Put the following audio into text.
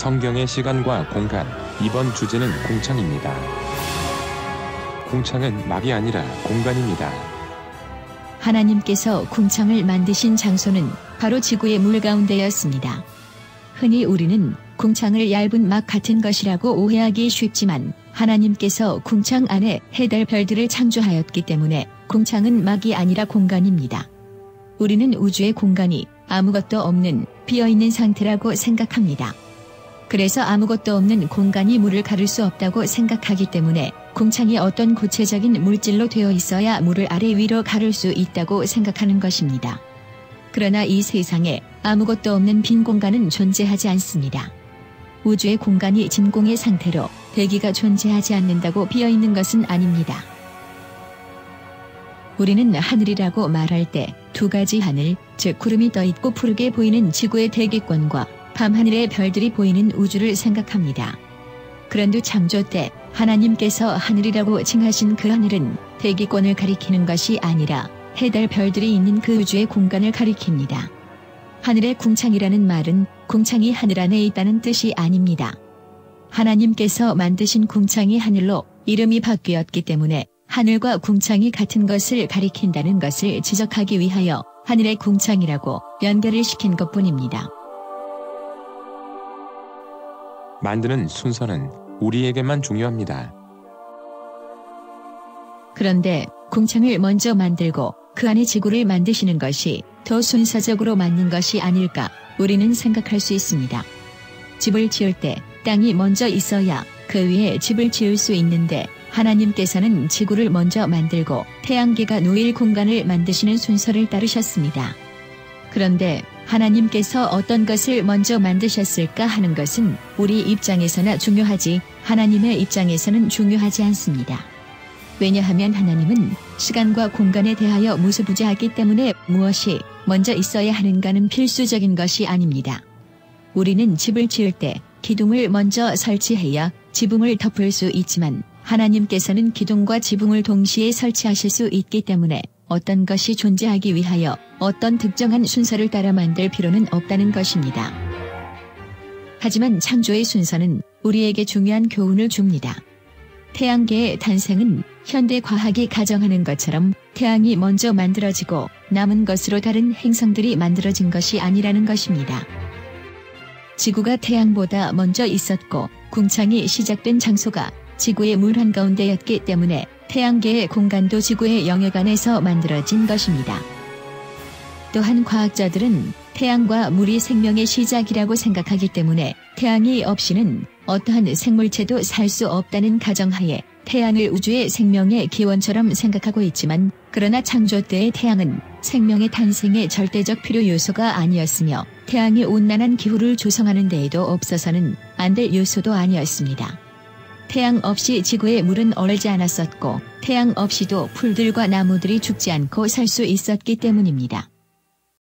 성경의 시간과 공간, 이번 주제는 궁창입니다. 궁창은 막이 아니라 공간입니다. 하나님께서 궁창을 만드신 장소는 바로 지구의 물 가운데였습니다. 흔히 우리는 궁창을 얇은 막 같은 것이라고 오해하기 쉽지만 하나님께서 궁창 안에 해달 별들을 창조하였기 때문에 궁창은 막이 아니라 공간입니다. 우리는 우주의 공간이 아무것도 없는 비어있는 상태라고 생각합니다. 그래서 아무것도 없는 공간이 물을 가를 수 없다고 생각하기 때문에 궁창이 어떤 구체적인 물질로 되어 있어야 물을 아래 위로 가를 수 있다고 생각하는 것입니다. 그러나 이 세상에 아무것도 없는 빈 공간은 존재하지 않습니다. 우주의 공간이 진공의 상태로 대기가 존재하지 않는다고 비어있는 것은 아닙니다. 우리는 하늘이라고 말할 때 두 가지 하늘, 즉 구름이 떠있고 푸르게 보이는 지구의 대기권과 밤하늘의 별들이 보이는 우주를 생각합니다. 그런데 창조 때 하나님께서 하늘이라고 칭하신 그 하늘은 대기권을 가리키는 것이 아니라 해달 별들이 있는 그 우주의 공간을 가리킵니다. 하늘의 궁창이라는 말은 궁창이 하늘 안에 있다는 뜻이 아닙니다. 하나님께서 만드신 궁창이 하늘로 이름이 바뀌었기 때문에 하늘과 궁창이 같은 것을 가리킨다는 것을 지적하기 위하여 하늘의 궁창이라고 연결을 시킨 것뿐입니다. 만드는 순서는 우리에게만 중요합니다. 그런데 궁창을 먼저 만들고 그 안에 지구를 만드시는 것이 더 순서적으로 맞는 것이 아닐까 우리는 생각할 수 있습니다. 집을 지을 때 땅이 먼저 있어야 그 위에 집을 지을 수 있는데 하나님께서는 지구를 먼저 만들고 태양계가 놓일 공간을 만드시는 순서를 따르셨습니다. 그런데 하나님께서 어떤 것을 먼저 만드셨을까 하는 것은 우리 입장에서나 중요하지 하나님의 입장에서는 중요하지 않습니다. 왜냐하면 하나님은 시간과 공간에 대하여 무소부지하기 때문에 무엇이 먼저 있어야 하는가는 필수적인 것이 아닙니다. 우리는 집을 지을 때 기둥을 먼저 설치해야 지붕을 덮을 수 있지만 하나님께서는 기둥과 지붕을 동시에 설치하실 수 있기 때문에 어떤 것이 존재하기 위하여 어떤 특정한 순서를 따라 만들 필요는 없다는 것입니다. 하지만 창조의 순서는 우리에게 중요한 교훈을 줍니다. 태양계의 탄생은 현대 과학이 가정하는 것처럼 태양이 먼저 만들어지고 남은 것으로 다른 행성들이 만들어진 것이 아니라는 것입니다. 지구가 태양보다 먼저 있었고 궁창이 시작된 장소가 지구의 물 한가운데였기 때문에 태양계의 공간도 지구의 영역 안에서 만들어진 것입니다. 또한 과학자들은 태양과 물이 생명의 시작이라고 생각하기 때문에 태양이 없이는 어떠한 생물체도 살 수 없다는 가정하에 태양을 우주의 생명의 기원처럼 생각하고 있지만 그러나 창조 때의 태양은 생명의 탄생의 절대적 필요 요소가 아니었으며 태양이 온난한 기후를 조성하는 데에도 없어서는 안 될 요소도 아니었습니다. 태양 없이 지구의 물은 얼지 않았었고 태양 없이도 풀들과 나무들이 죽지 않고 살 수 있었기 때문입니다.